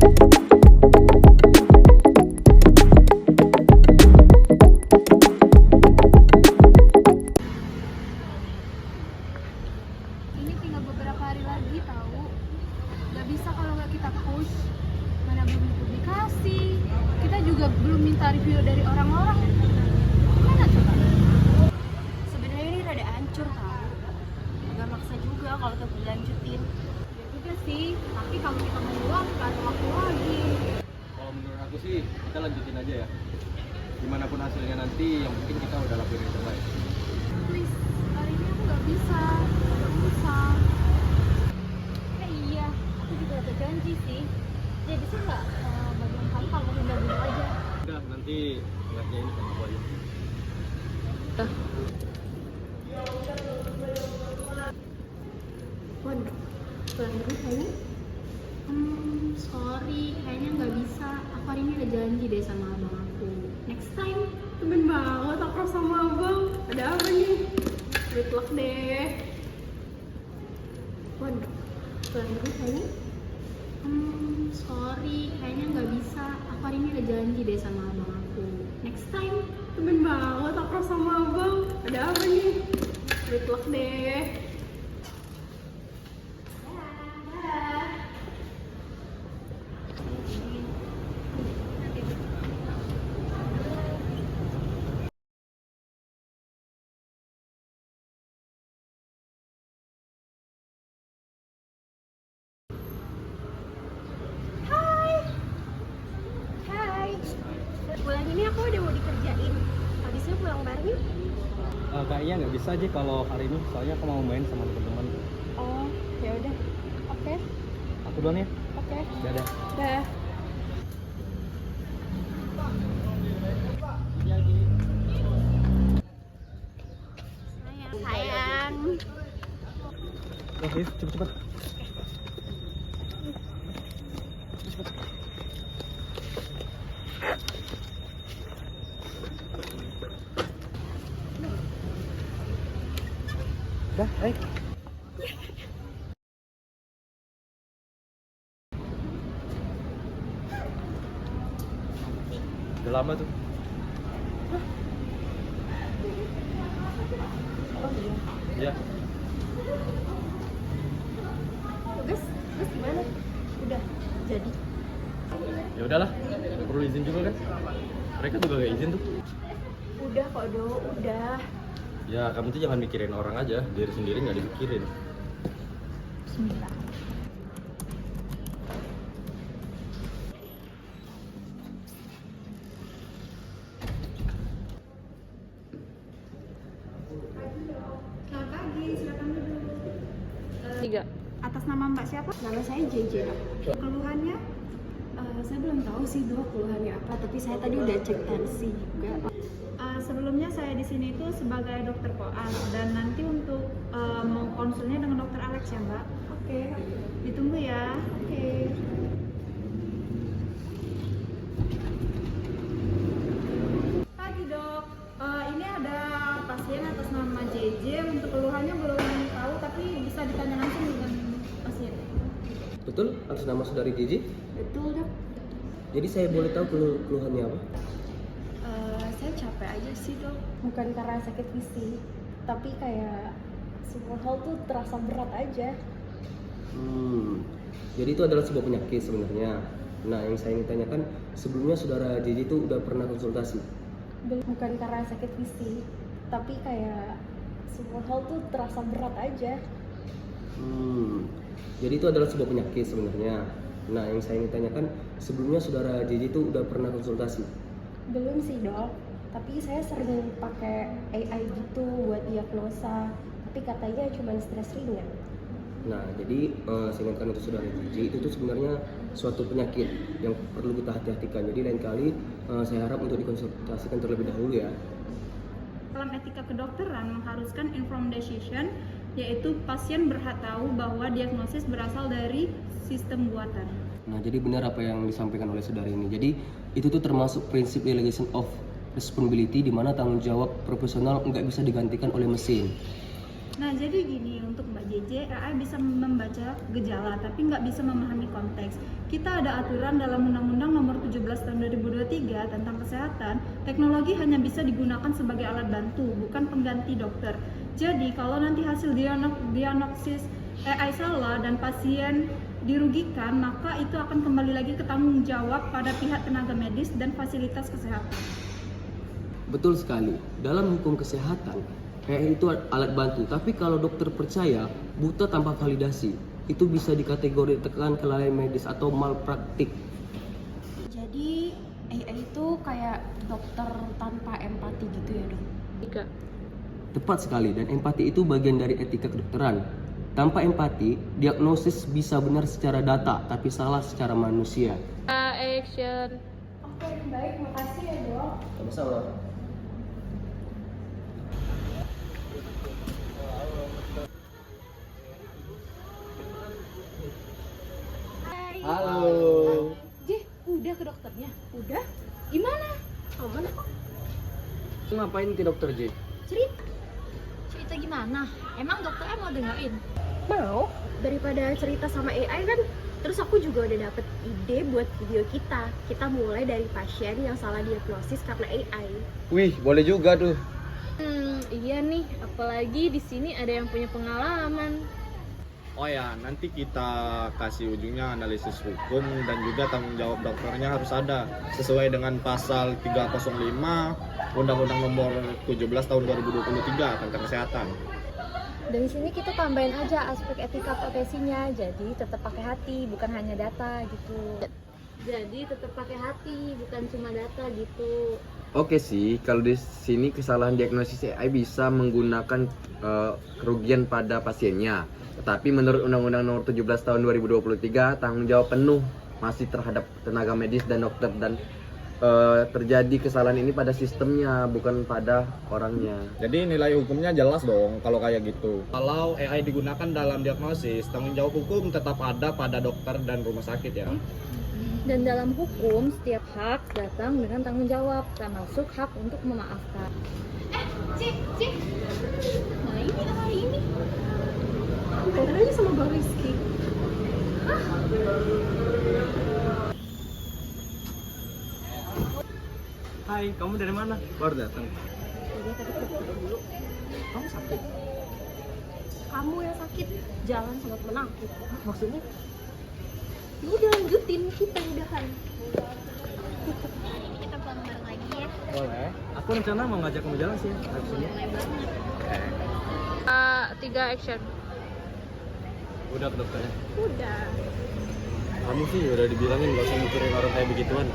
Ini tinggal beberapa hari lagi tahu. Gak bisa kalau nggak kita push. Mana belum publikasi. Kita juga belum minta review dari orang-orang. Gimana coba? Sebenarnya ini rada hancur tau. Agak maksa juga kalau tetap dilanjutin. Ya juga sih. Tapi kalau kita mau uang, gak ada waktu lagi. Kalau menurut aku sih kita lanjutin aja ya. Dimanapun hasilnya nanti, yang penting kita udah lakuin yang terbaik. Please, hari ini aku gak bisa. Ada urusan. Iya, aku juga ada janji sih. Jadi bisa nggak bagian kamu kamu tinggal dulu aja. Udah, nanti ngerjain sama aku aja. Wan, pulang dulu kayaknya. Sorry, kayaknya nggak bisa. Aku hari ini ada janji deh sama abang aku. Next time. Temen banget akrab sama abang. Ada apa nih? Good luck deh. Wan, pulang dulu kayaknya. Sorry, kayaknya nggak bisa. Aku hari ini ada janji deh sama abang aku. Next time. Temen banget akrab sama abang. Ada apa nih? Good luck deh. Hai. Bulan ini aku udah mau dikerjain. Habisnya pulang bareng yuk. Kayaknya nggak bisa aja kalau hari ini, soalnya aku mau main sama teman-teman. Oh, ya udah. Oke. Aku duluan ya. Oke. Dadah. Dah. Sayang. Oh, ayo cepet-cepet. Dah, ayo. Udah lama tuh. Oh iya. Iya. Terus gimana? Udah jadi. Ya udahlah, nggak perlu izin juga kan? Mereka juga gak izin tuh. Udah kok Do, udah. Ya kamu tuh jangan mikirin orang aja, diri sendiri nggak dipikirin. Bismillah. Selamat pagi, silakan duduk. Tiga. Atas nama Mbak siapa? Nama saya JJ. Keluhannya? Saya belum tahu sih Do keluhannya apa, tapi saya tadi udah cek tensi juga. Sebelumnya saya di sini itu sebagai dokter koas dan nanti untuk mau konsulnya dengan dokter Alex ya Mbak. Oke. Ditunggu ya. Oke. Pagi dok. Ini ada pasien atas nama JJ. Untuk keluhannya belum tahu tapi bisa ditanya langsung dengan pasien. Betul, atas nama saudari Gigi. Betul Dok. Jadi saya boleh tahu keluhannya apa? Saya capek aja sih Dok. Bukan karena sakit fisik, tapi kayak semua hal tuh terasa berat aja. Jadi itu adalah sebuah penyakit sebenarnya. Nah, yang saya ingin tanyakan, sebelumnya saudara Gigi itu udah pernah konsultasi? Bukan karena sakit fisik, tapi kayak semua hal tuh terasa berat aja. Jadi itu adalah sebuah penyakit sebenarnya. Nah, yang saya ingin tanyakan, sebelumnya saudara Gigi itu udah pernah konsultasi? Belum sih Dok, tapi saya sering pakai AI gitu buat diagnosa, tapi katanya cuma stres ringan. Nah, jadi saya ingatkan untuk saudara Gigi, itu tuh sebenarnya suatu penyakit yang perlu kita hati-hatikan. Jadi lain kali saya harap untuk dikonsultasikan terlebih dahulu ya. Dalam etika kedokteran mengharuskan informed decision, yaitu pasien berhak tahu bahwa diagnosis berasal dari sistem buatan. Nah, jadi benar apa yang disampaikan oleh saudara ini. Jadi itu tuh termasuk prinsip delegation of responsibility, di mana tanggung jawab profesional nggak bisa digantikan oleh mesin. Nah, jadi gini, untuk Mbak JJ, AI bisa membaca gejala, tapi nggak bisa memahami konteks. Kita ada aturan dalam Undang-Undang Nomor 17 Tahun 2023 tentang kesehatan, teknologi hanya bisa digunakan sebagai alat bantu, bukan pengganti dokter. Jadi, kalau nanti hasil diagnosis AI salah dan pasien dirugikan, maka itu akan kembali lagi ke tanggung jawab pada pihak tenaga medis dan fasilitas kesehatan. Betul sekali. Dalam hukum kesehatan, AI itu alat bantu, tapi kalau dokter percaya buta tanpa validasi, itu bisa dikategorikan kelalaian medis atau malpraktik. Jadi AI itu kayak dokter tanpa empati gitu ya dok? Tepat sekali, dan empati itu bagian dari etika kedokteran. Tanpa empati, diagnosis bisa benar secara data, tapi salah secara manusia. Action. Oke, baik, makasih ya dok. Sama-sama. Halo. Udah ke dokternya? Udah? Gimana? Aman kok. Ngapain ke dokter J? Cerita gimana? Emang dokternya mau dengerin? Mau? Daripada cerita sama AI kan, terus aku juga udah dapet ide buat video kita. Kita mulai dari pasien yang salah diagnosis karena AI. Wih, boleh juga tuh. Iya nih, apalagi di sini ada yang punya pengalaman. Oh ya, nanti kita kasih ujungnya analisis hukum dan juga tanggung jawab dokternya harus ada sesuai dengan pasal 305 Undang-Undang Nomor 17 Tahun 2023 tentang kesehatan. Dari sini kita tambahin aja aspek etika profesinya, jadi tetap pakai hati, bukan hanya data gitu. Jadi tetap pakai hati, bukan cuma data gitu. Oke sih, kalau di sini kesalahan diagnosis AI bisa menggunakan kerugian pada pasiennya. Tetapi menurut Undang-Undang Nomor 17 Tahun 2023, tanggung jawab penuh masih terhadap tenaga medis dan dokter, dan terjadi kesalahan ini pada sistemnya, bukan pada orangnya. Jadi nilai hukumnya jelas dong kalau kayak gitu. Kalau AI digunakan dalam diagnosis, tanggung jawab hukum tetap ada pada dokter dan rumah sakit ya. Dan dalam hukum, setiap hak datang dengan tanggung jawab, termasuk hak untuk memaafkan. Cik. Nah ini. Katanya sama Bang Rizky. Hai, kamu dari mana? Baru datang. Jadi tadi ke dokter dulu. Kamu sakit? Kamu yang sakit, jangan sangat menakut. Maksudnya? Ya udah lanjutin, kita udahan. Kita pulang bareng lagi ya. Boleh. Aku rencana mau ngajak kamu jalan sih habis ini. Boleh banget. 3 action. Udah ke dokternya. Udah. Kamu sih udah dibilangin gak usah mikirin orang kayak begituan.